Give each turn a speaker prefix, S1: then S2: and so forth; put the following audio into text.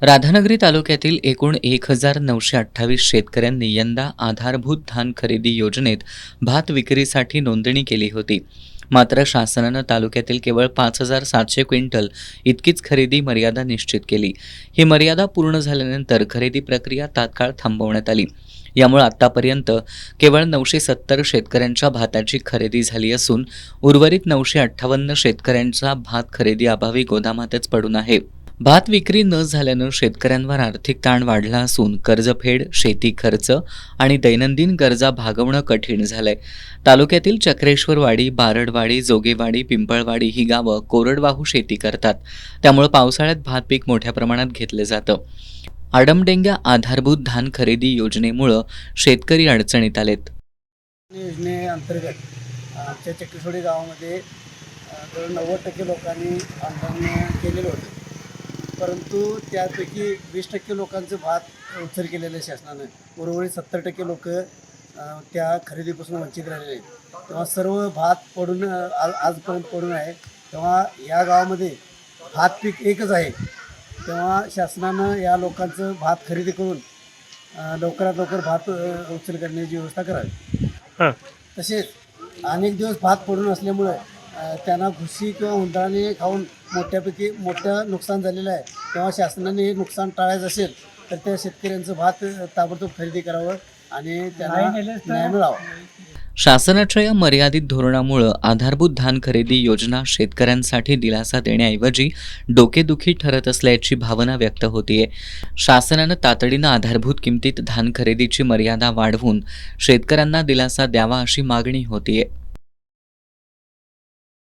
S1: राधानगरी तालुक्यातील एकूण 1928 शेतकऱ्यांनी यंदा आधारभूत धान खरेदी योजनेत भात विक्रीसाठी नोंदणी केली होती. मात्र शासनानं तालुक्यातील केवळ 5,700 क्विंटल इतकीच खरेदी मर्यादा निश्चित केली. ही मर्यादा पूर्ण झाल्यानंतर खरेदी प्रक्रिया तात्काळ थांबवण्यात आली. यामुळे आतापर्यंत केवळ 970 शेतकऱ्यांच्या भाताची खरेदी झाली असून उर्वरित 958 शेतकऱ्यांचा भात खरेदी अभावी गोदामातच पडून आहे. भात विक्री न झाल्यानं शेतकऱ्यांवर आर्थिक ताण वाढला असून कर्जफेड, शेती खर्च आणि दैनंदिन गरजा भागवणं कठीण झालंय. तालुक्यातील चक्रेश्वरवाडी, बारडवाडी, जोगेवाडी, पिंपळवाडी ही गावं कोरडवाहू शेती करतात. त्यामुळे पावसाळ्यात भात पीक मोठ्या प्रमाणात घेतलं जातं. आडमडेंग्या आधारभूत धान खरेदी योजनेमुळं शेतकरी अडचणीत आलेत.
S2: योजनेअंतर्गत आमच्या चक्रेश्वरी गावामध्ये जवळ 90% लोकांनी आंदोलन केलेलं होतं. परंतु त्यापैकी 20% लोकांचं भात उचल केलेलं आहे शासनानं. उर्वरित 70% लोक त्या खरेदीपासून वंचित राहिलेले आहेत. तेव्हा सर्व भात पडून आजपर्यंत पडून आहे. तेव्हा या गावामध्ये भात पीक एकच आहे. तेव्हा शासनानं या लोकांचं भात खरेदी करून लवकरात लवकर भात उचल करण्याची व्यवस्था करावी. तसेच अनेक दिवस भात पडून असल्यामुळे त्यांना घुशी किंवा उंदराने खाऊन मोठं नुकसान झालेलं आहे. तेव्हा शासनाने हे नुकसान टाळायचं असेल तर त्या शेतकऱ्यांचं भात ताबडतोब खरेदी करावं आणि त्यांना न्याय मिळावा.
S1: शासनाच्या या मर्यादित धोरणामुळे आधारभूत धान खरेदी योजना शेतकऱ्यांसाठी दिलासा देण्याऐवजी डोकेदुखी ठरत असल्याची भावना व्यक्त होतीये. शासनानं तातडीनं आधारभूत किमतीत धान खरेदीची मर्यादा वाढवून शेतकऱ्यांना दिलासा द्यावा अशी मागणी होतीये.